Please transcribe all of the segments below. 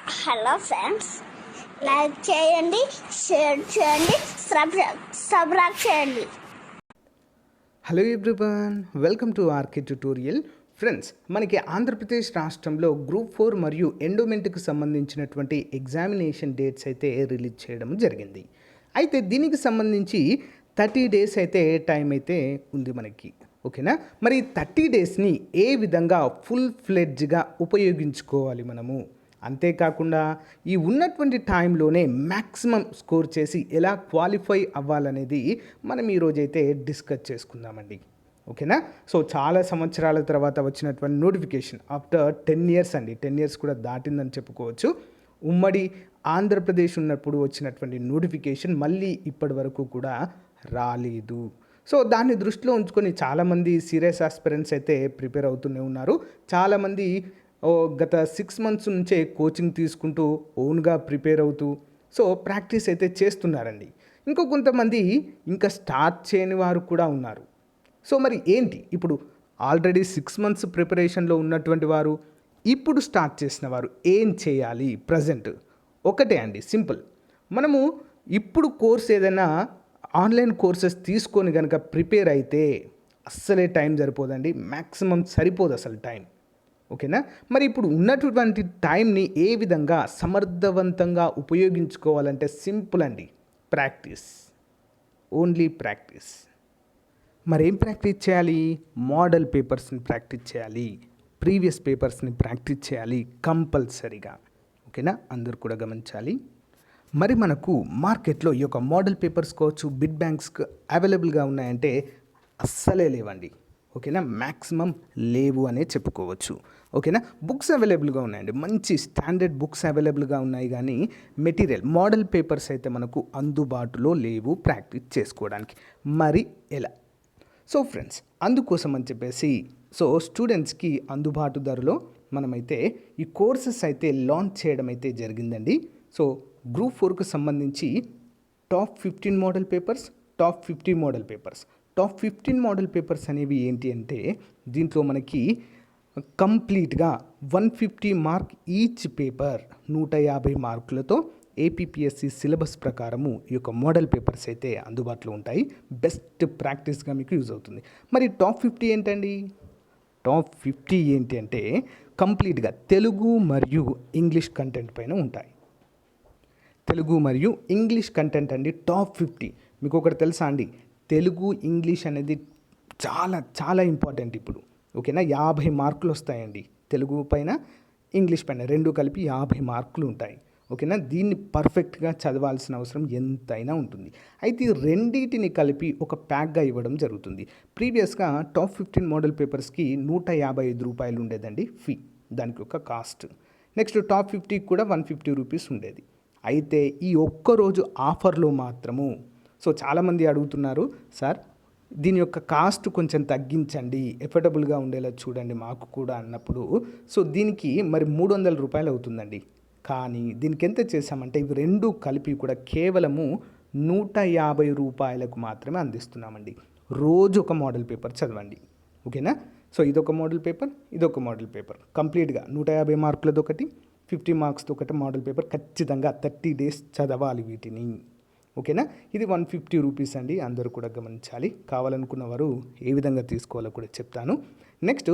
Hello friends, like చేయండి, share చేయండి, subscribe చేయండి. Hello everyone, welcome to RK tutorial. Friends, మనకి ఆంధ్రప్రదేశ్ రాష్ట్రంలో గ్రూప్ 4 మరియు ఎండోమెంట్కి సంబంధించినటువంటి ఎగ్జామినేషన్ డేట్స్ అయితే రిలీజ్ చేయడం జరిగింది. అయితే దీనికి సంబంధించి 30 డేస్ అయితే టైం అయితే ఉంది మనకి. ఓకేనా? మరి 30 డేస్ని ఏ విధంగా ఫుల్ ఫ్లెడ్జ్గా ఉపయోగించుకోవాలి మనము, అంతేకాకుండా ఈ ఉన్నటువంటి టైంలోనే మ్యాక్సిమం స్కోర్ చేసి ఎలా క్వాలిఫై అవ్వాలనేది మనం ఈరోజైతే డిస్కస్ చేసుకుందామండి. ఓకేనా? సో చాలా సంవత్సరాల తర్వాత వచ్చినటువంటి నోటిఫికేషన్ ఆఫ్టర్ 10 ఇయర్స్ అండి. 10 ఇయర్స్ కూడా దాటిందని చెప్పుకోవచ్చు. ఉమ్మడి ఆంధ్రప్రదేశ్ ఉన్నప్పుడు వచ్చినటువంటి నోటిఫికేషన్ మళ్ళీ ఇప్పటి వరకు కూడా రాలేదు. సో దాన్ని దృష్టిలో ఉంచుకొని చాలామంది సీరియస్ ఆస్పిరెంట్స్ అయితే ప్రిపేర్ అవుతూనే ఉన్నారు. చాలామంది గత 6 మంత్స్ నుంచే కోచింగ్ తీసుకుంటూ ఓన్గా ప్రిపేర్ అవుతూ సో ప్రాక్టీస్ అయితే చేస్తున్నారండి. ఇంకో కొంతమంది ఇంకా స్టార్ట్ చేయని వారు కూడా ఉన్నారు. సో మరి ఏంటి, ఇప్పుడు ఆల్రెడీ 6 మంత్స్ ప్రిపరేషన్లో ఉన్నటువంటి వారు, ఇప్పుడు స్టార్ట్ చేసిన వారు ఏం చేయాలి? ప్రజెంట్ ఒకటే అండి, సింపుల్. మనము ఇప్పుడు కోర్స్ ఏదైనా ఆన్లైన్ కోర్సెస్ తీసుకొని కనుక ప్రిపేర్ అయితే అస్సలే టైం సరిపోదండి. మ్యాక్సిమం సరిపోదు అసలు టైం. ఓకేనా? మరి ఇప్పుడు ఉన్నటువంటి టైంని ఏ విధంగా సమర్థవంతంగా ఉపయోగించుకోవాలంటే సింపుల్ అండి, ప్రాక్టీస్, ఓన్లీ ప్రాక్టీస్. మరి ఏం ప్రాక్టీస్ చేయాలి? మోడల్ పేపర్స్ని ప్రాక్టీస్ చేయాలి, ప్రీవియస్ పేపర్స్ని ప్రాక్టీస్ చేయాలి కంపల్సరీగా. ఓకేనా? అందరూ కూడా గమనించాలి. మరి మనకు మార్కెట్లో ఈ యొక్క మోడల్ పేపర్స్ కావచ్చు, బిడ్ బ్యాంక్స్ అవైలబుల్గా ఉన్నాయంటే అస్సలే లేవండి. ఓకేనా? మ్యాక్సిమం లేవు అనే చెప్పుకోవచ్చు. ఓకేనా? బుక్స్ అవైలబుల్గా ఉన్నాయండి, మంచి స్టాండర్డ్ బుక్స్ అవైలబుల్గా ఉన్నాయి, కానీ మెటీరియల్ మోడల్ పేపర్స్ అయితే మనకు అందుబాటులో లేవు ప్రాక్టీస్ చేసుకోవడానికి. మరి ఎలా? సో ఫ్రెండ్స్, అందుకోసం అని చెప్పేసి స్టూడెంట్స్కి అందుబాటు ధరలో మనమైతే ఈ కోర్సెస్ అయితే లాంచ్ చేయడం అయితే జరిగిందండి. సో గ్రూప్ 4కు సంబంధించి top 15 model papers, top 50 model papers. Top 15 model papers అనేవి ఏంటి అంటే, దీంట్లో మనకి కంప్లీట్గా 150 మార్క్ ఈచ్ పేపర్, 150 మార్కులతో ఏపీపీఎస్సి సిలబస్ ప్రకారము ఈ యొక్క మోడల్ పేపర్స్ అయితే అందుబాటులో ఉంటాయి. బెస్ట్ ప్రాక్టీస్గా మీకు యూజ్ అవుతుంది. మరి టాప్ 50 ఏంటండి? టాప్ 50 ఏంటి అంటే కంప్లీట్గా తెలుగు మరియు ఇంగ్లీష్ కంటెంట్ పైన ఉంటాయి. తెలుగు మరియు ఇంగ్లీష్ కంటెంట్ అండి టాప్ 50. మీకు ఒకటి తెలుసా అండి, తెలుగు ఇంగ్లీష్ అనేది చాలా చాలా ఇంపార్టెంట్ ఇప్పుడు. ఓకేనా? 50 మార్కులు వస్తాయండి తెలుగు పైన, ఇంగ్లీష్ పైన, రెండు కలిపి 50 మార్కులు ఉంటాయి. ఓకేనా? దీన్ని పర్ఫెక్ట్గా చదవాల్సిన అవసరం ఎంతైనా ఉంటుంది. అయితే ఈ రెండింటిని కలిపి ఒక ప్యాక్గా ఇవ్వడం జరుగుతుంది. ప్రీవియస్గా టాప్ 15 మోడల్ పేపర్స్కి 155 రూపాయలు ఉండేదండి ఫీ, దానికి ఒక కాస్ట్. నెక్స్ట్ టాప్ 50 కూడా 150 రూపీస్ ఉండేది. అయితే ఈ ఒక్కరోజు ఆఫర్లో మాత్రము చాలామంది అడుగుతున్నారు, సార్ దీని యొక్క కాస్ట్ కొంచెం తగ్గించండి, ఎఫర్డబుల్గా ఉండేలా చూడండి మాకు కూడా అన్నప్పుడు, దీనికి మరి 300 రూపాయలు అవుతుందండి. కానీ దీనికి ఎంత చేసామంటే ఇవి రెండు కలిపి కూడా కేవలము 150 రూపాయలకు మాత్రమే అందిస్తున్నామండి. రోజు ఒక మోడల్ పేపర్ చదవండి. ఓకేనా? ఇదొక మోడల్ పేపర్, ఇదొక మోడల్ పేపర్, కంప్లీట్గా 150 మార్కులతో ఒకటి, 50 మార్క్స్తో ఒకటి మోడల్ పేపర్. ఖచ్చితంగా 30 డేస్ చదవాలి వీటిని. ఓకేనా? ఇది 150 రూపీస్ అండి, అందరూ కూడా గమనించాలి. కావాలనుకున్న వారు ఏ విధంగా తీసుకోవాలో కూడా చెప్తాను. నెక్స్ట్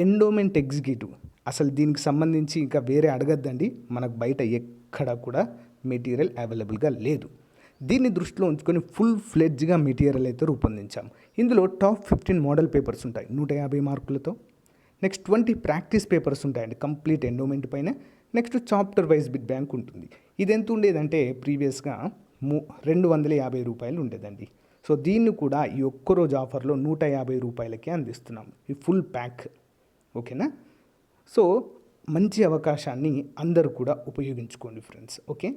ఎండోమెంట్ ఎగ్జిక్యూటివ్, అసలు దీనికి సంబంధించి ఇంకా వేరే అడగద్దండి, మనకు బయట ఎక్కడ కూడా మెటీరియల్ అవైలబుల్గా లేదు. దీన్ని దృష్టిలో ఉంచుకొని ఫుల్ ఫ్లెడ్జ్గా మెటీరియల్ అయితే రూపొందించాం. ఇందులో టాప్ 15 మోడల్ పేపర్స్ ఉంటాయి 150 మార్కులతో. నెక్స్ట్ 20 ప్రాక్టీస్ పేపర్స్ ఉంటాయండి కంప్లీట్ ఎండోమెంట్ పైన. Next chapter wise bid bank ఉంటుంది. ఇది ఎంత ఉండేదంటే ప్రీవియస్గా 250 రూపాయలు ఉండేదండి. దీన్ని కూడా ఈ ఒక్కరోజు ఆఫర్లో 150 రూపాయలకే అందిస్తున్నాం, ఈ ఫుల్ ప్యాక్. ఓకేనా? మంచి అవకాశాన్ని అందరూ కూడా ఉపయోగించుకోండి ఫ్రెండ్స్. ఓకే?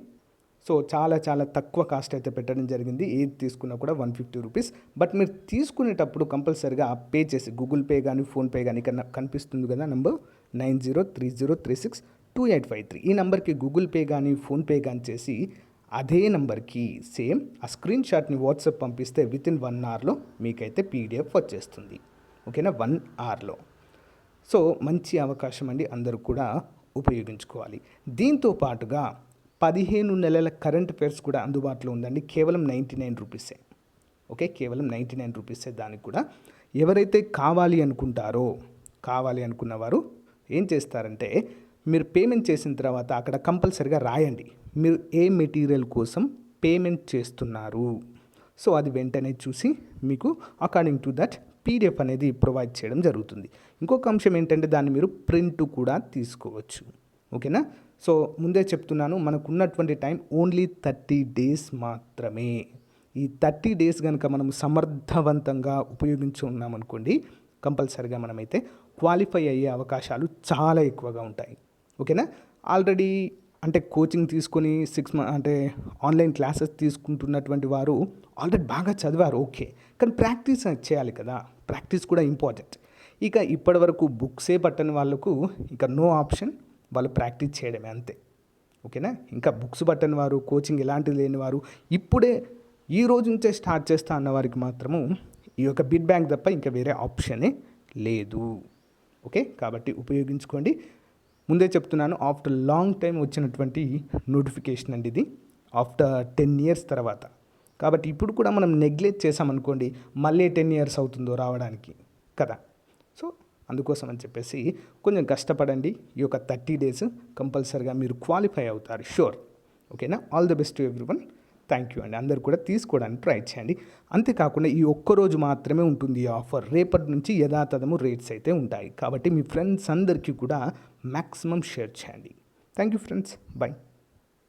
చాలా చాలా తక్కువ కాస్ట్ అయితే పెట్టడం జరిగింది. ఏది తీసుకున్నా కూడా 150 రూపీస్. బట్ మీరు తీసుకునేటప్పుడు కంపల్సరీగా పే చేసి, గూగుల్ పే కానీ ఫోన్పే కానీ కనిపిస్తుంది కదా నంబర్ 9030362853, ఈ నెంబర్కి గూగుల్ పే కానీ ఫోన్పే కానీ చేసి అదే నెంబర్కి సేమ్ ఆ స్క్రీన్ షాట్ని వాట్సాప్ పంపిస్తే వితిన్ 1 అవర్లో మీకైతే పీడిఎఫ్ వచ్చేస్తుంది. ఓకేనా? 1 అవర్లో. మంచి అవకాశం అండి, అందరూ కూడా ఉపయోగించుకోవాలి. దీంతో పాటుగా 15 నెలల కరెంట్ అఫైర్స్ కూడా అందుబాటులో ఉందండి. కేవలం 99 రూపీసే. ఓకే, కేవలం 99 రూపీసే. దానికి కూడా ఎవరైతే కావాలి అనుకున్న వారు ఏం చేస్తారంటే, మీరు పేమెంట్ చేసిన తర్వాత అక్కడ కంపల్సరిగా రాయండి మీరు ఏ మెటీరియల్ కోసం పేమెంట్ చేస్తున్నారు. సో అది వెంటనే చూసి మీకు అకార్డింగ్ టు దట్ పీడిఎఫ్ అనేది ప్రొవైడ్ చేయడం జరుగుతుంది. ఇంకొక అంశం ఏంటంటే, దాన్ని మీరు ప్రింట్ కూడా తీసుకోవచ్చు. ఓకేనా? సో ముందే చెప్తున్నాను, మనకు ఉన్నటువంటి టైం ఓన్లీ 30 డేస్ మాత్రమే. ఈ 30 డేస్ కనుక మనం సమర్థవంతంగా ఉపయోగించుకున్నామనుకోండి, కంపల్సరిగా మనమైతే క్వాలిఫై అయ్యే అవకాశాలు చాలా ఎక్కువగా ఉంటాయి. ఓకేనా? ఆల్రెడీ అంటే కోచింగ్ తీసుకొని 6 మంత్స్ అంటే ఆన్లైన్ క్లాసెస్ తీసుకుంటున్నటువంటి వారు ఆల్రెడీ బాగా చదివారు, ఓకే. కానీ ప్రాక్టీస్ చేయాలి కదా, ప్రాక్టీస్ కూడా ఇంపార్టెంట్. ఇక ఇప్పటి వరకు బుక్సే పట్టని వాళ్ళకు ఇక నో ఆప్షన్, వాళ్ళు ప్రాక్టీస్ చేయడమే అంతే. ఓకేనా? ఇంకా బుక్స్ పట్టని వారు, కోచింగ్ ఎలాంటిది లేని వారు, ఇప్పుడే ఈ రోజు నుంచే స్టార్ట్ చేస్తా అన్న వారికి మాత్రము ఈ యొక్క బిడ్ బ్యాంక్ తప్ప ఇంకా వేరే ఆప్షనే లేదు. ఓకే, కాబట్టి ఉపయోగించుకోండి. ముందే చెప్తున్నాను, ఆఫ్టర్ లాంగ్ టైం వచ్చినటువంటి నోటిఫికేషన్ అండి ఇది, ఆఫ్టర్ 10 years తర్వాత. కాబట్టి ఇప్పుడు కూడా మనం నెగ్లెక్ట్ చేసామనుకోండి, మళ్ళీ 10 years అవుతుందో రావడానికి కదా. సో అందుకోసం అని చెప్పేసి కొంచెం కష్టపడండి. ఈ యొక్క 30 days కంపల్సరిగా మీరు క్వాలిఫై అవుతారు, షూర్. ఓకేనా? All the best to everyone. Thank you అండి. అందరు కూడా తీసుకోవడానికి ట్రై చేయండి. అంతేకాకుండా ఈ ఒక్కరోజు మాత్రమే ఉంటుంది ఈ ఆఫర్. రేపటి నుంచి యథాతథము రేట్స్ అయితే ఉంటాయి. కాబట్టి మీ ఫ్రెండ్స్ అందరికీ కూడా మ్యాక్సిమం షేర్ చేయండి. Thank you friends, by.